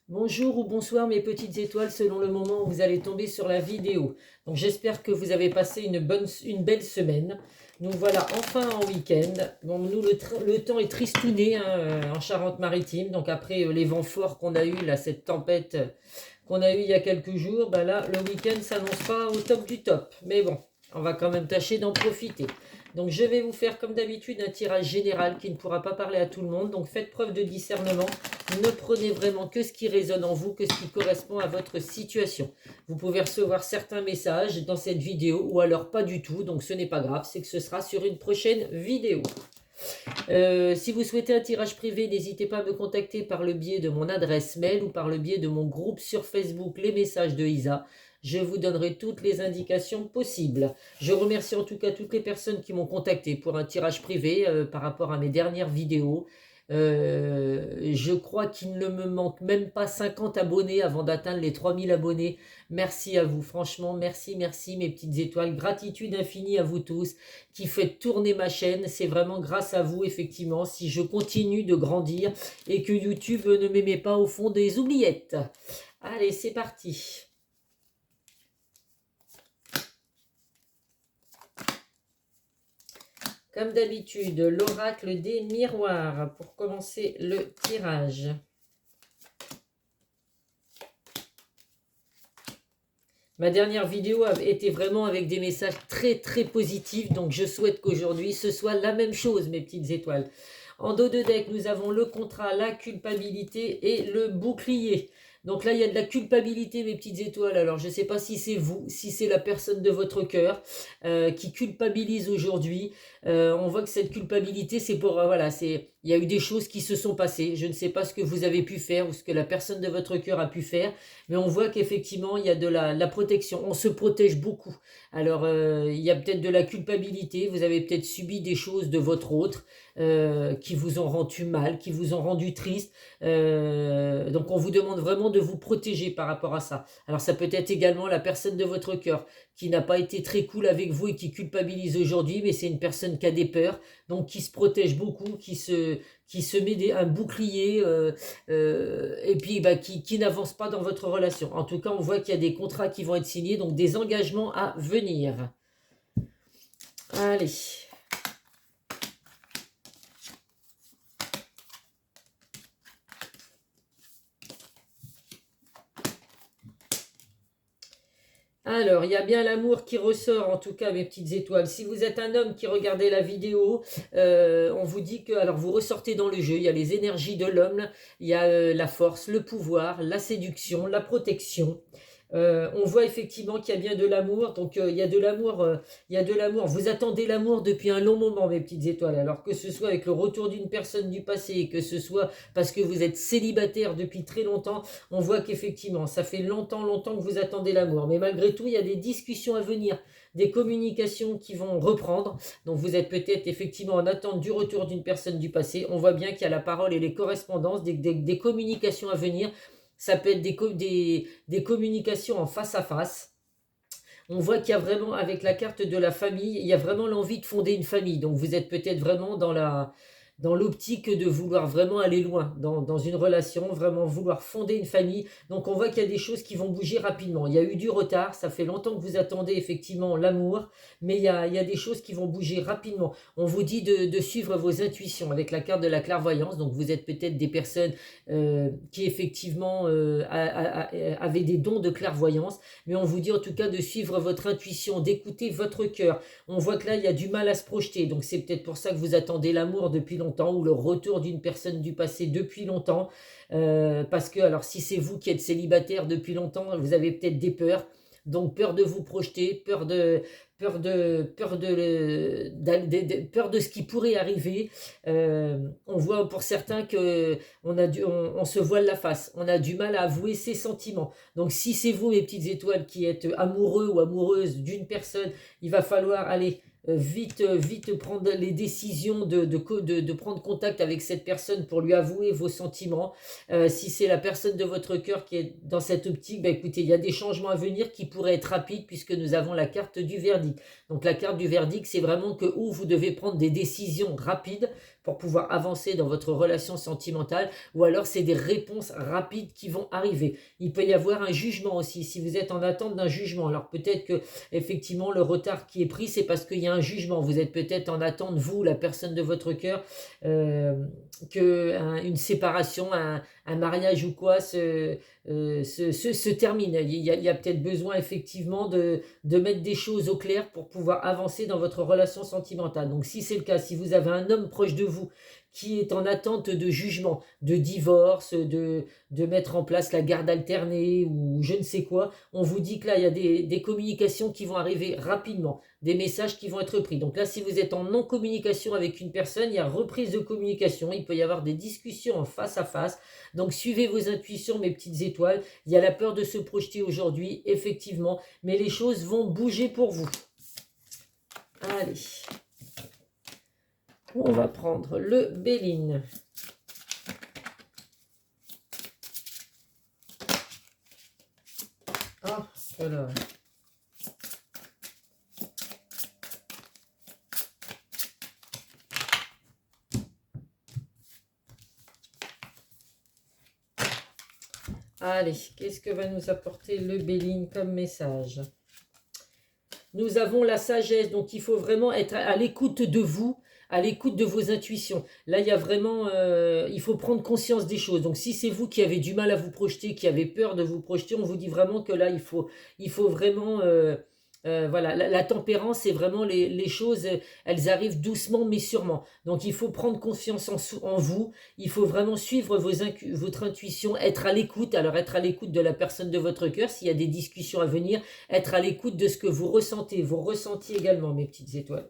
Bonjour ou bonsoir mes petites étoiles selon le moment où vous allez tomber sur la vidéo. Donc j'espère que vous avez passé une belle semaine. Nous voilà enfin en week-end. Bon, nous le temps est tristouné en Charente-Maritime. Donc après les vents forts qu'on a eu là, cette tempête qu'on a eu il y a quelques jours, bah là le week-end s'annonce pas au top du top. Mais bon, on va quand même tâcher d'en profiter. Donc je vais vous faire comme d'habitude un tirage général qui ne pourra pas parler à tout le monde. Donc faites preuve de discernement. Ne prenez vraiment que ce qui résonne en vous, que ce qui correspond à votre situation. Vous pouvez recevoir certains messages dans cette vidéo ou alors pas du tout. Donc ce n'est pas grave, c'est que ce sera sur une prochaine vidéo. Si vous souhaitez un tirage privé, n'hésitez pas à me contacter par le biais de mon adresse mail ou par le biais de mon groupe sur Facebook, les messages de Isa. Je vous donnerai toutes les indications possibles. Je remercie en tout cas toutes les personnes qui m'ont contacté pour un tirage privé par rapport à mes dernières vidéos. Je crois qu'il ne me manque même pas 50 abonnés avant d'atteindre les 3000 abonnés. Merci à vous, franchement, merci, merci mes petites étoiles. Gratitude infinie à vous tous qui faites tourner ma chaîne. C'est vraiment grâce à vous, effectivement, si je continue de grandir et que YouTube ne me met pas au fond des oubliettes. Allez, c'est parti. Comme d'habitude, l'oracle des miroirs pour commencer le tirage. Ma dernière vidéo était vraiment avec des messages très très positifs, donc je souhaite qu'aujourd'hui ce soit la même chose mes petites étoiles. En dos de deck, nous avons le contrat, la culpabilité et le bouclier. Donc là, il y a de la culpabilité, mes petites étoiles. Alors, je ne sais pas si c'est vous, si c'est la personne de votre cœur qui culpabilise aujourd'hui. On voit que cette culpabilité, c'est pour... voilà, il y a eu des choses qui se sont passées. Je ne sais pas ce que vous avez pu faire ou ce que la personne de votre cœur a pu faire. Mais on voit qu'effectivement, il y a de la protection. On se protège beaucoup. Alors, il y a peut-être de la culpabilité. Vous avez peut-être subi des choses de votre autre. Qui vous ont rendu mal, qui vous ont rendu triste. Donc on vous demande vraiment de vous protéger par rapport à ça. Alors ça peut être également la personne de votre cœur qui n'a pas été très cool avec vous et qui culpabilise aujourd'hui, mais c'est une personne qui a des peurs, donc qui se protège beaucoup, qui se met un bouclier et puis qui n'avance pas dans votre relation. En tout cas, on voit qu'il y a des contrats qui vont être signés, donc des engagements à venir. Allez. Alors, il y a bien l'amour qui ressort, en tout cas, mes petites étoiles. Si vous êtes un homme qui regardait la vidéo, on vous dit que, alors vous ressortez dans le jeu, il y a les énergies de l'homme, il y a la force, le pouvoir, la séduction, la protection. On voit effectivement qu'il y a bien de l'amour, donc il y a de l'amour, il y a de l'amour. Vous attendez l'amour depuis un long moment, mes petites étoiles. Alors que ce soit avec le retour d'une personne du passé, que ce soit parce que vous êtes célibataire depuis très longtemps, on voit qu'effectivement, ça fait longtemps, longtemps que vous attendez l'amour. Mais malgré tout, il y a des discussions à venir, des communications qui vont reprendre. Donc vous êtes peut-être effectivement en attente du retour d'une personne du passé. On voit bien qu'il y a la parole et les correspondances, des communications à venir. Ça peut être des communications en face à face. On voit qu'il y a vraiment, avec la carte de la famille, il y a vraiment l'envie de fonder une famille. Donc vous êtes peut-être vraiment dans l'optique de vouloir vraiment aller loin dans une relation, vraiment vouloir fonder une famille. Donc on voit qu'il y a des choses qui vont bouger rapidement. Il y a eu du retard, ça fait longtemps que vous attendez effectivement l'amour, mais il y a des choses qui vont bouger rapidement. On vous dit de suivre vos intuitions avec la carte de la clairvoyance. Donc vous êtes peut-être des personnes qui effectivement avaient des dons de clairvoyance, mais on vous dit en tout cas de suivre votre intuition, d'écouter votre cœur. On voit que là, il y a du mal à se projeter, donc c'est peut-être pour ça que vous attendez l'amour depuis longtemps ou le retour d'une personne du passé depuis longtemps, parce que, alors si c'est vous qui êtes célibataire depuis longtemps, vous avez peut-être des peurs, donc peur de vous projeter, peur de ce qui pourrait arriver. On voit pour certains que on se voile la face, on a du mal à avouer ses sentiments. Donc si c'est vous, mes petites étoiles, qui êtes amoureux ou amoureuse d'une personne, il va falloir aller vite prendre les décisions de prendre contact avec cette personne pour lui avouer vos sentiments. Si c'est la personne de votre cœur qui est dans cette optique, bah écoutez, il y a des changements à venir qui pourraient être rapides puisque nous avons la carte du verdict. Donc la carte du verdict, c'est vraiment que où vous devez prendre des décisions rapides pour pouvoir avancer dans votre relation sentimentale, ou alors c'est des réponses rapides qui vont arriver. Il peut y avoir un jugement aussi, si vous êtes en attente d'un jugement. Alors peut-être que effectivement le retard qui est pris, c'est parce qu'il y a un jugement. Vous êtes peut-être en attente, vous, la personne de votre cœur, une séparation, un mariage ou quoi se termine. Il y a peut-être besoin effectivement de mettre des choses au clair pour pouvoir avancer dans votre relation sentimentale. Donc si c'est le cas, si vous avez un homme proche de vous qui est en attente de jugement, de divorce, de mettre en place la garde alternée ou je ne sais quoi, on vous dit que là, il y a des communications qui vont arriver rapidement, des messages qui vont être pris. Donc là, si vous êtes en non-communication avec une personne, il y a reprise de communication, il peut y avoir des discussions en face à face. Donc suivez vos intuitions, mes petites étoiles. Il y a la peur de se projeter aujourd'hui, effectivement, mais les choses vont bouger pour vous. Allez. On va prendre le Béline. Ah, voilà. Allez, qu'est-ce que va nous apporter le Béline comme message? Nous avons la sagesse, donc il faut vraiment être à l'écoute de vous, à l'écoute de vos intuitions. Là, il y a vraiment, il faut prendre conscience des choses. Donc si c'est vous qui avez du mal à vous projeter, qui avez peur de vous projeter, on vous dit vraiment que là, il faut vraiment... voilà, la tempérance, c'est vraiment les choses, elles arrivent doucement mais sûrement. Donc il faut prendre confiance en vous, il faut vraiment suivre votre intuition, être à l'écoute. Alors être à l'écoute de la personne de votre cœur, s'il y a des discussions à venir, être à l'écoute de ce que vous ressentez, vos ressentis également, mes petites étoiles.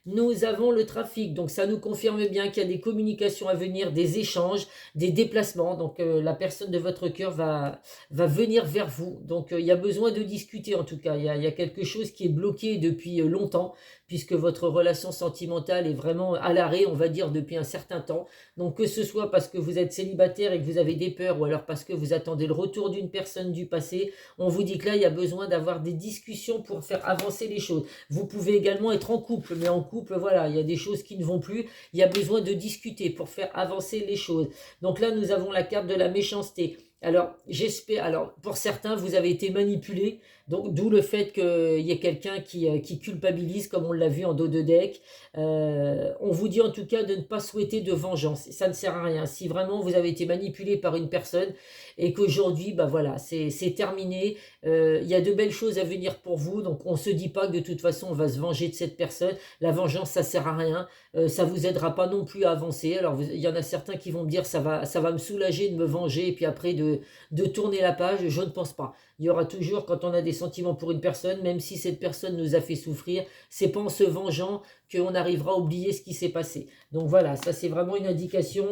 Nous avons le trafic, donc ça nous confirme bien qu'il y a des communications à venir, des échanges, des déplacements. Donc la personne de votre cœur va venir vers vous. Donc il y a besoin de discuter en tout cas. Il y a quelque chose qui est bloqué depuis longtemps, puisque votre relation sentimentale est vraiment à l'arrêt, on va dire, depuis un certain temps. Donc que ce soit parce que vous êtes célibataire et que vous avez des peurs, ou alors parce que vous attendez le retour d'une personne du passé, on vous dit que là, il y a besoin d'avoir des discussions pour faire avancer les choses. Vous pouvez également être en couple, mais en couple, voilà, il y a des choses qui ne vont plus. Il y a besoin de discuter pour faire avancer les choses. Donc là, nous avons la carte de la méchanceté. Alors, j'espère, alors pour certains, vous avez été manipulé, donc d'où le fait qu'il y ait quelqu'un qui culpabilise, comme on l'a vu en dos de deck. On vous dit en tout cas de ne pas souhaiter de vengeance, ça ne sert à rien. Si vraiment vous avez été manipulé par une personne et qu'aujourd'hui, bah voilà, c'est terminé, il y a de belles choses à venir pour vous, donc on ne se dit pas que de toute façon on va se venger de cette personne. La vengeance, ça ne sert à rien, ça ne vous aidera pas non plus à avancer. Alors il y en a certains qui vont me dire ça va me soulager de me venger et puis après de tourner la page. Je ne pense pas. Il y aura toujours, quand on a des sentiments pour une personne, même si cette personne nous a fait souffrir, c'est pas en se vengeant qu'on arrivera à oublier ce qui s'est passé. Donc voilà, ça c'est vraiment une indication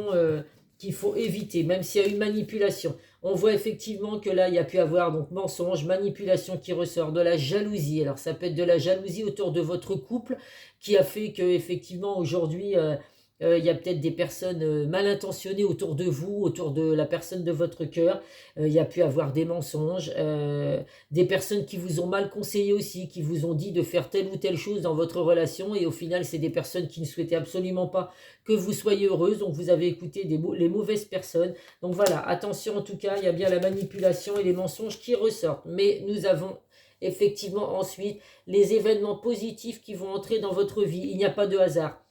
qu'il faut éviter, même s'il y a une manipulation. On voit effectivement que là, il y a pu avoir donc mensonge, manipulation qui ressort, de la jalousie. Alors ça peut être de la jalousie autour de votre couple qui a fait que effectivement aujourd'hui... il y a peut-être des personnes mal intentionnées autour de vous, autour de la personne de votre cœur. Il y a pu avoir des mensonges, des personnes qui vous ont mal conseillé aussi, qui vous ont dit de faire telle ou telle chose dans votre relation. Et au final, c'est des personnes qui ne souhaitaient absolument pas que vous soyez heureuse. Donc vous avez écouté les mauvaises personnes. Donc voilà, attention en tout cas, il y a bien la manipulation et les mensonges qui ressortent. Mais nous avons effectivement ensuite les événements positifs qui vont entrer dans votre vie. Il n'y a pas de hasard.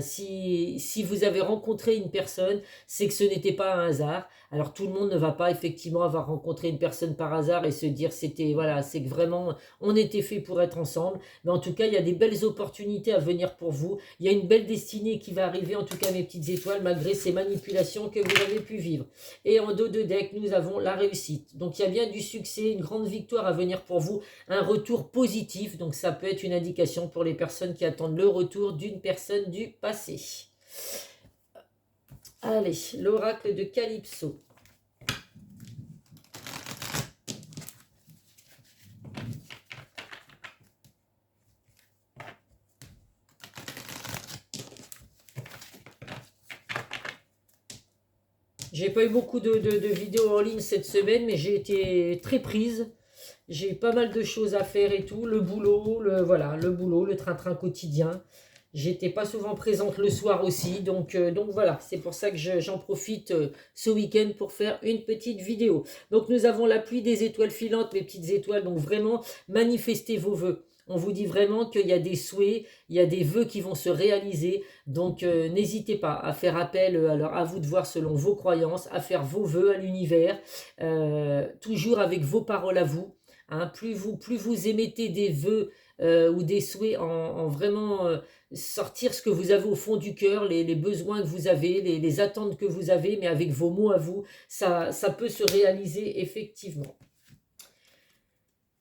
Si vous avez rencontré une personne, c'est que ce n'était pas un hasard. Alors tout le monde ne va pas effectivement avoir rencontré une personne par hasard et se dire c'était voilà, c'est que vraiment on était fait pour être ensemble. Mais en tout cas, il y a des belles opportunités à venir pour vous. Il y a une belle destinée qui va arriver, en tout cas mes petites étoiles, malgré ces manipulations que vous avez pu vivre. Et en dos de deck, nous avons la réussite. Donc il y a bien du succès, une grande victoire à venir pour vous, un retour positif. Donc ça peut être une indication pour les personnes qui attendent le retour d'une personne du passé. Allez, l'oracle de Calypso. J'ai pas eu beaucoup de vidéos en ligne cette semaine, mais j'ai été très prise. J'ai eu pas mal de choses à faire et tout. Le boulot, voilà, le boulot, le train-train quotidien. J'étais pas souvent présente le soir aussi. Donc voilà, c'est pour ça que j'en profite ce week-end pour faire une petite vidéo. Donc nous avons la pluie des étoiles filantes, mes petites étoiles. Donc vraiment, manifestez vos vœux. On vous dit vraiment qu'il y a des souhaits, il y a des vœux qui vont se réaliser. Donc n'hésitez pas à faire appel, alors à vous de voir selon vos croyances, à faire vos vœux à l'univers, toujours avec vos paroles à vous. Hein. Plus vous émettez des vœux ou des souhaits en vraiment sortir ce que vous avez au fond du cœur, les besoins que vous avez, les attentes que vous avez, mais avec vos mots à vous, ça peut se réaliser effectivement.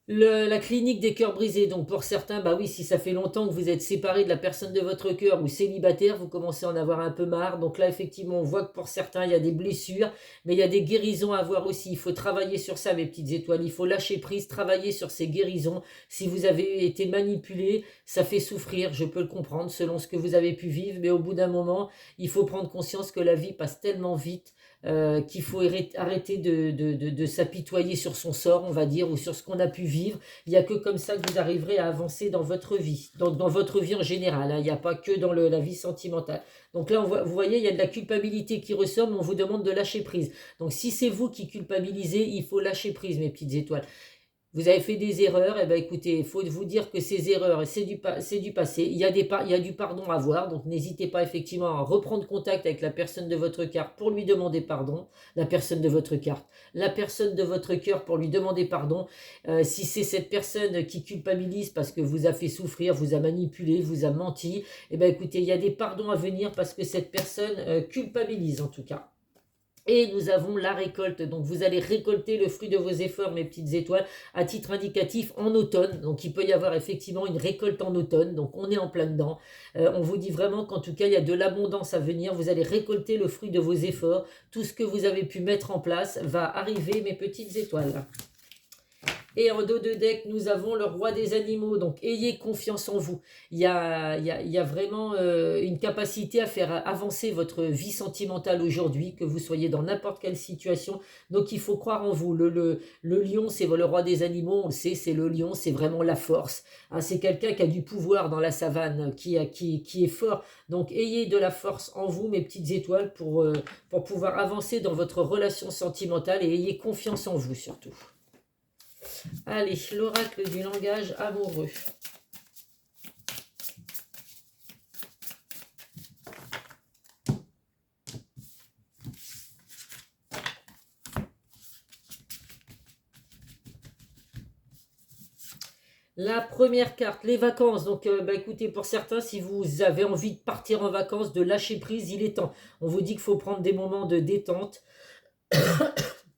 La clinique des cœurs brisés, donc pour certains, bah oui, si ça fait longtemps que vous êtes séparé de la personne de votre cœur ou célibataire, vous commencez à en avoir un peu marre. Donc là, effectivement, on voit que pour certains, il y a des blessures, mais il y a des guérisons à avoir aussi. Il faut travailler sur ça, mes petites étoiles. Il faut lâcher prise, travailler sur ces guérisons. Si vous avez été manipulé, ça fait souffrir, je peux le comprendre, selon ce que vous avez pu vivre. Mais au bout d'un moment, il faut prendre conscience que la vie passe tellement vite qu'il faut arrêter de s'apitoyer sur son sort, on va dire, ou sur ce qu'on a pu vivre. Il n'y a que comme ça que vous arriverez à avancer dans votre vie, dans votre vie en général. Hein. Il n'y a pas que dans la vie sentimentale. Donc là, vous voyez, il y a de la culpabilité qui ressort, mais on vous demande de lâcher prise. Donc si c'est vous qui culpabilisez, il faut lâcher prise, mes petites étoiles. Vous avez fait des erreurs, et ben écoutez, il faut vous dire que ces erreurs, c'est du passé. Il y a du pardon à avoir, donc n'hésitez pas effectivement à reprendre contact avec la personne de votre carte pour lui demander pardon. La personne de votre carte, la personne de votre cœur pour lui demander pardon. Si c'est cette personne qui culpabilise parce que vous a fait souffrir, vous a manipulé, vous a menti, et ben écoutez, il y a des pardons à venir parce que cette personne culpabilise en tout cas. Et nous avons la récolte, donc vous allez récolter le fruit de vos efforts, mes petites étoiles, à titre indicatif en automne. Donc il peut y avoir effectivement une récolte en automne, donc on est en plein dedans. On vous dit vraiment qu'en tout cas il y a de l'abondance à venir, vous allez récolter le fruit de vos efforts. Tout ce que vous avez pu mettre en place va arriver, mes petites étoiles. Et en dos de deck, nous avons le roi des animaux. Donc, ayez confiance en vous. Il y a vraiment une capacité à faire avancer votre vie sentimentale aujourd'hui, que vous soyez dans n'importe quelle situation. Donc, il faut croire en vous. Le lion, c'est le roi des animaux. On le sait, c'est le lion. C'est vraiment la force. Hein, c'est quelqu'un qui a du pouvoir dans la savane, qui est fort. Donc, ayez de la force en vous, mes petites étoiles, pour pouvoir avancer dans votre relation sentimentale. Et ayez confiance en vous, surtout. Allez, l'oracle du langage amoureux. La première carte, les vacances. Donc, écoutez, pour certains, si vous avez envie de partir en vacances, de lâcher prise, il est temps. On vous dit qu'il faut prendre des moments de détente.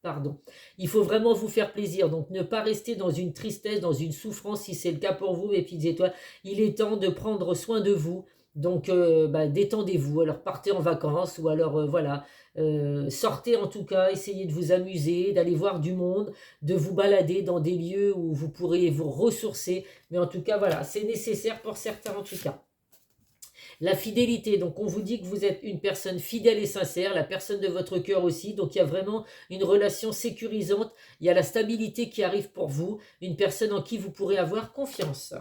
Pardon. Il faut vraiment vous faire plaisir, donc ne pas rester dans une tristesse, dans une souffrance, si c'est le cas pour vous, mes petites étoiles. Il est temps de prendre soin de vous, donc détendez-vous, alors partez en vacances, ou alors voilà, sortez en tout cas, essayez de vous amuser, d'aller voir du monde, de vous balader dans des lieux où vous pourrez vous ressourcer, mais en tout cas voilà, c'est nécessaire pour certains en tout cas. La fidélité, donc on vous dit que vous êtes une personne fidèle et sincère, la personne de votre cœur aussi, donc il y a vraiment une relation sécurisante, il y a la stabilité qui arrive pour vous, une personne en qui vous pourrez avoir confiance.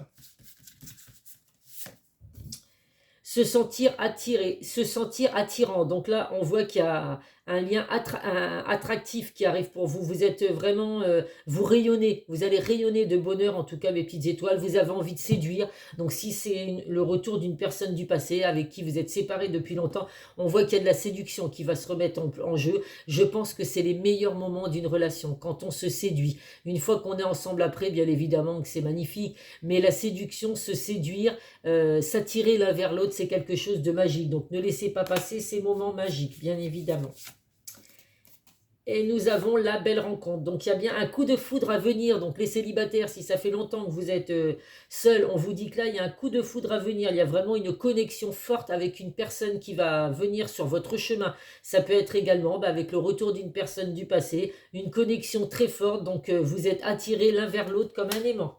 Se sentir attiré, se sentir attirant, donc là on voit qu'il y a un lien attractif qui arrive pour vous. Vous êtes vraiment, vous rayonnez, vous allez rayonner de bonheur, en tout cas mes petites étoiles. Vous avez envie de séduire. Donc si c'est le retour d'une personne du passé avec qui vous êtes séparés depuis longtemps, on voit qu'il y a de la séduction qui va se remettre en jeu. Je pense que c'est les meilleurs moments d'une relation, quand on se séduit. Une fois qu'on est ensemble après, bien évidemment que c'est magnifique, mais la séduction, se séduire, s'attirer l'un vers l'autre, c'est quelque chose de magique. Donc ne laissez pas passer ces moments magiques, bien évidemment. Et nous avons la belle rencontre. Donc, il y a bien un coup de foudre à venir. Donc, les célibataires, si ça fait longtemps que vous êtes seuls, on vous dit que là, il y a un coup de foudre à venir. Il y a vraiment une connexion forte avec une personne qui va venir sur votre chemin. Ça peut être également avec le retour d'une personne du passé. Une connexion très forte. Donc, vous êtes attirés l'un vers l'autre comme un aimant.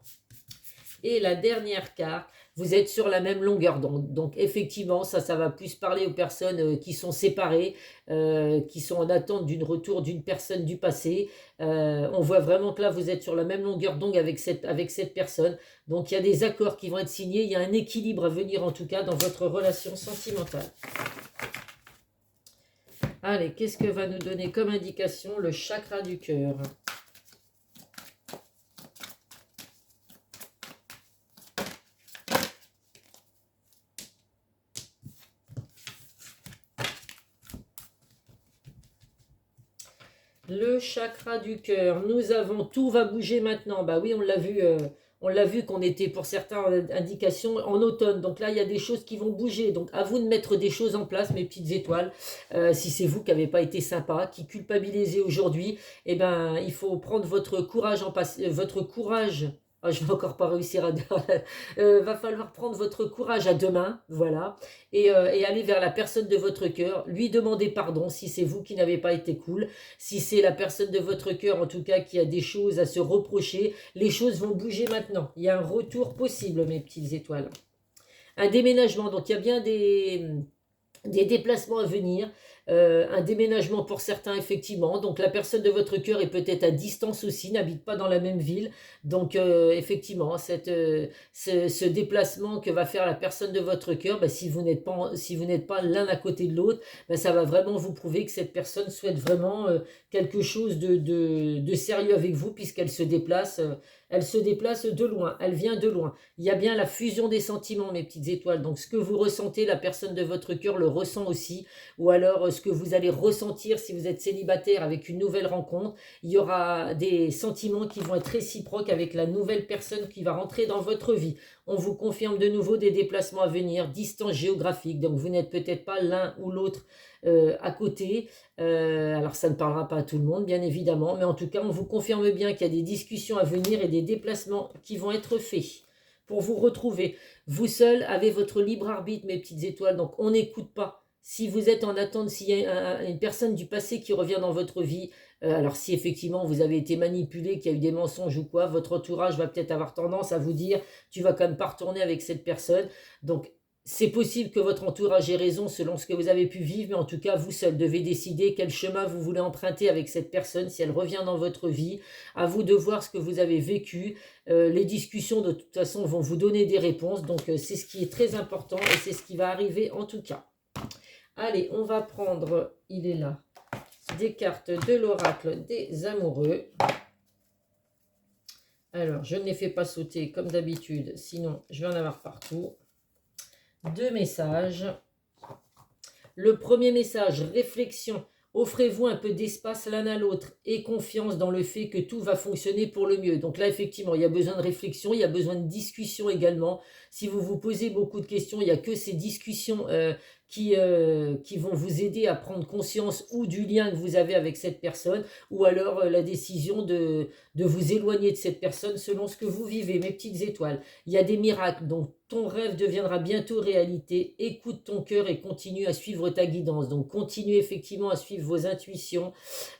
Et la dernière carte, vous êtes sur la même longueur d'onde. Donc effectivement, ça va plus parler aux personnes qui sont séparées, qui sont en attente d'une retour d'une personne du passé. On voit vraiment que là, vous êtes sur la même longueur d'onde avec cette personne. Donc il y a des accords qui vont être signés, il y a un équilibre à venir en tout cas dans votre relation sentimentale. Allez, qu'est-ce que va nous donner comme indication le chakra du cœur ? Le chakra du cœur, nous avons tout va bouger maintenant. Bah oui, on l'a vu qu'on était pour certaines indications en automne. Donc là, il y a des choses qui vont bouger. Donc à vous de mettre des choses en place, mes petites étoiles. Si c'est vous qui n'avez pas été sympa, qui culpabilisez aujourd'hui, eh ben, il faut prendre votre courage votre courage. Ah, je vais encore pas réussir à dire. Va falloir prendre votre courage à deux mains, voilà, et aller vers la personne de votre cœur, lui demander pardon si c'est vous qui n'avez pas été cool, si c'est la personne de votre cœur en tout cas qui a des choses à se reprocher. Les choses vont bouger maintenant, il y a un retour possible, mes petites étoiles. Un déménagement, donc il y a bien des déplacements à venir, un déménagement pour certains effectivement, donc la personne de votre cœur est peut-être à distance aussi, n'habite pas dans la même ville, donc effectivement ce déplacement que va faire la personne de votre cœur, bah, si vous n'êtes pas l'un à côté de l'autre, bah, ça va vraiment vous prouver que cette personne souhaite vraiment quelque chose de sérieux avec vous, puisqu'elle se déplace. Elle se déplace de loin, elle vient de loin. Il y a bien la fusion des sentiments, mes petites étoiles. Donc, ce que vous ressentez, la personne de votre cœur le ressent aussi. Ou alors, ce que vous allez ressentir si vous êtes célibataire avec une nouvelle rencontre. Il y aura des sentiments qui vont être réciproques avec la nouvelle personne qui va rentrer dans votre vie. On vous confirme de nouveau des déplacements à venir, distance géographique. Donc, vous n'êtes peut-être pas l'un ou l'autre à côté. Alors ça ne parlera pas à tout le monde bien évidemment, mais en tout cas on vous confirme bien qu'il y a des discussions à venir et des déplacements qui vont être faits pour vous retrouver. Vous seul avez votre libre arbitre, mes petites étoiles, donc on n'écoute pas. Si vous êtes en attente, s'il y a une personne du passé qui revient dans votre vie, alors si effectivement vous avez été manipulé, qu'il y a eu des mensonges ou quoi, votre entourage va peut-être avoir tendance à vous dire tu vas quand même pas retourner avec cette personne. Donc c'est possible que votre entourage ait raison selon ce que vous avez pu vivre, mais en tout cas, vous seul devez décider quel chemin vous voulez emprunter avec cette personne, si elle revient dans votre vie. À vous de voir ce que vous avez vécu. Les discussions, de toute façon, vont vous donner des réponses. Donc, c'est ce qui est très important et c'est ce qui va arriver en tout cas. Allez, on va prendre, il est là, des cartes de l'oracle des amoureux. Alors, je ne les fais pas sauter comme d'habitude, sinon je vais en avoir partout. Deux messages. Le premier message, réflexion. Offrez-vous un peu d'espace l'un à l'autre et confiance dans le fait que tout va fonctionner pour le mieux. Donc là, effectivement, il y a besoin de réflexion, il y a besoin de discussion également. Si vous vous posez beaucoup de questions, il n'y a que ces discussions qui vont vous aider à prendre conscience ou du lien que vous avez avec cette personne, ou alors la décision de vous éloigner de cette personne selon ce que vous vivez, mes petites étoiles. Il y a des miracles, donc ton rêve deviendra bientôt réalité. Écoute ton cœur et continue à suivre ta guidance. Donc continue effectivement à suivre vos intuitions.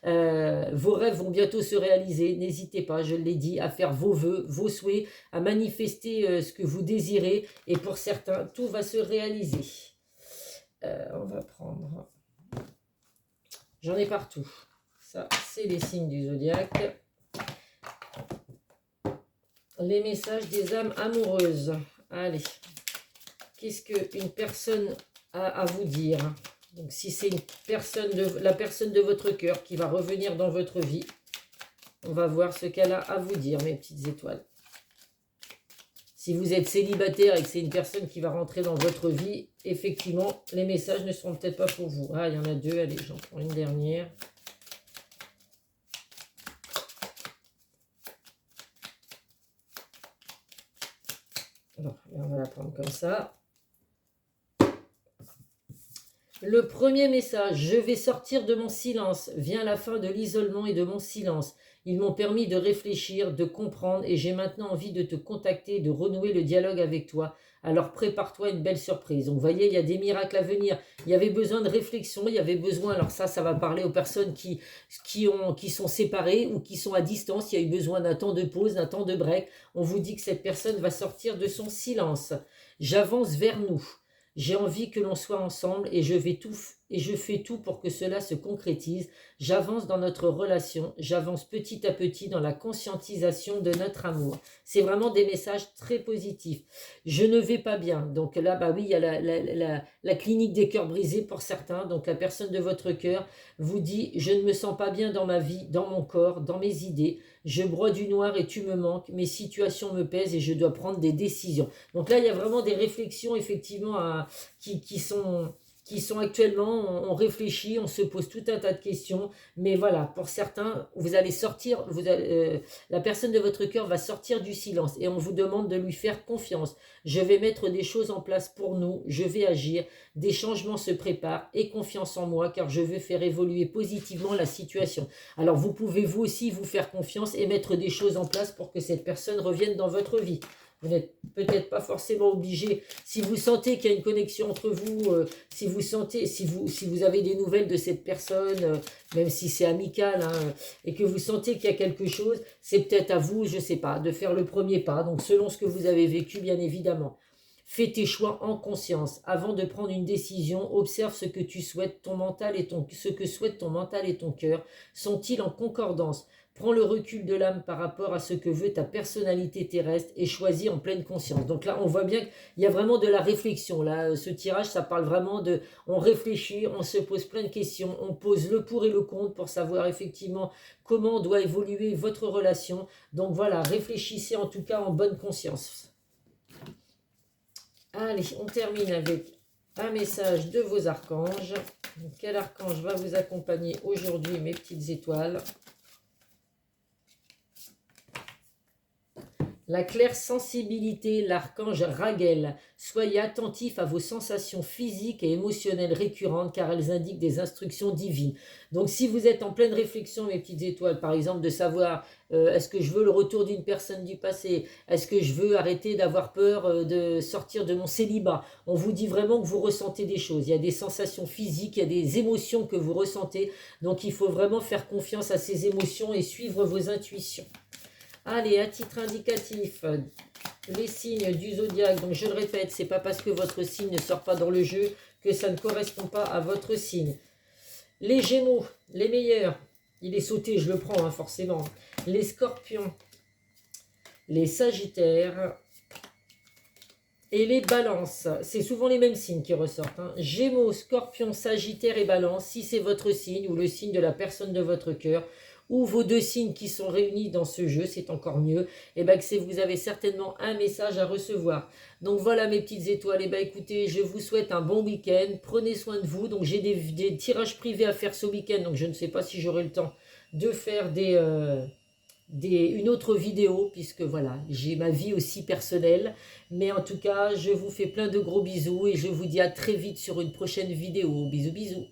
Vos rêves vont bientôt se réaliser. N'hésitez pas, je l'ai dit, à faire vos vœux, vos souhaits, à manifester ce que vous désirez. Et pour certains, tout va se réaliser. On va prendre... J'en ai partout. Ça, c'est les signes du zodiaque. Les messages des âmes amoureuses. Allez, qu'est-ce qu'une personne a à vous dire? Donc, si c'est la personne de votre cœur qui va revenir dans votre vie, on va voir ce qu'elle a à vous dire, mes petites étoiles. Si vous êtes célibataire et que c'est une personne qui va rentrer dans votre vie, effectivement, les messages ne seront peut-être pas pour vous. Ah, il y en a deux, allez, j'en prends une dernière. Bon, on va la prendre comme ça. Le premier message, je vais sortir de mon silence. Vient la fin de l'isolement et de mon silence. Ils m'ont permis de réfléchir, de comprendre et j'ai maintenant envie de te contacter, de renouer le dialogue avec toi. Alors prépare-toi une belle surprise. Donc vous voyez, il y a des miracles à venir. Il y avait besoin de réflexion, il y avait besoin, alors ça va parler aux personnes qui sont séparées ou qui sont à distance. Il y a eu besoin d'un temps de pause, d'un temps de break. On vous dit que cette personne va sortir de son silence. J'avance vers nous. J'ai envie que l'on soit ensemble et je fais tout pour que cela se concrétise. J'avance dans notre relation, j'avance petit à petit dans la conscientisation de notre amour. C'est vraiment des messages très positifs. Je ne vais pas bien. Donc là, bah oui, il y a la clinique des cœurs brisés pour certains. Donc la personne de votre cœur vous dit, je ne me sens pas bien dans ma vie, dans mon corps, dans mes idées. Je broie du noir et tu me manques. Mes situations me pèsent et je dois prendre des décisions. Donc là, il y a vraiment des réflexions effectivement qui sont actuellement, on réfléchit, on se pose tout un tas de questions, mais voilà, pour certains, vous allez sortir, la personne de votre cœur va sortir du silence et on vous demande de lui faire confiance. Je vais mettre des choses en place pour nous, je vais agir, des changements se préparent et confiance en moi car je veux faire évoluer positivement la situation. Alors vous pouvez vous aussi vous faire confiance et mettre des choses en place pour que cette personne revienne dans votre vie. Vous n'êtes peut-être pas forcément obligé. Si vous sentez qu'il y a une connexion entre vous, si vous avez des nouvelles de cette personne, même si c'est amical, hein, et que vous sentez qu'il y a quelque chose, c'est peut-être à vous, je ne sais pas, de faire le premier pas. Donc selon ce que vous avez vécu, bien évidemment. Fais tes choix en conscience. Avant de prendre une décision, observe ce que tu souhaites, ce que souhaitent ton mental et ton cœur. Sont-ils en concordance? Prends le recul de l'âme par rapport à ce que veut ta personnalité terrestre et choisis en pleine conscience. Donc là, on voit bien qu'il y a vraiment de la réflexion. Là, ce tirage, ça parle vraiment de... On réfléchit, on se pose plein de questions, on pose le pour et le contre pour savoir effectivement comment doit évoluer votre relation. Donc voilà, réfléchissez en tout cas en bonne conscience. Allez, on termine avec un message de vos archanges. Quel archange va vous accompagner aujourd'hui, mes petites étoiles? La claire sensibilité, l'archange Raguel. Soyez attentifs à vos sensations physiques et émotionnelles récurrentes car elles indiquent des instructions divines. Donc si vous êtes en pleine réflexion, mes petites étoiles, par exemple de savoir est-ce que je veux le retour d'une personne du passé, est-ce que je veux arrêter d'avoir peur de sortir de mon célibat, on vous dit vraiment que vous ressentez des choses. Il y a des sensations physiques, il y a des émotions que vous ressentez. Donc il faut vraiment faire confiance à ces émotions et suivre vos intuitions. Allez, à titre indicatif, les signes du zodiaque. Donc je le répète, c'est pas parce que votre signe ne sort pas dans le jeu que ça ne correspond pas à votre signe. Les Gémeaux, les meilleurs. Il est sauté, je le prends hein, forcément. Les Scorpions, les Sagittaires et les Balances. C'est souvent les mêmes signes qui ressortent. Hein. Gémeaux, Scorpions, Sagittaires et Balances. Si c'est votre signe ou le signe de la personne de votre cœur, ou vos deux signes qui sont réunis dans ce jeu, c'est encore mieux, et bien que vous avez certainement un message à recevoir. Donc voilà mes petites étoiles, et bien écoutez, je vous souhaite un bon week-end, prenez soin de vous, donc j'ai des tirages privés à faire ce week-end, donc je ne sais pas si j'aurai le temps de faire une autre vidéo, puisque voilà, j'ai ma vie aussi personnelle, mais en tout cas, je vous fais plein de gros bisous, et je vous dis à très vite sur une prochaine vidéo. Bisous bisous.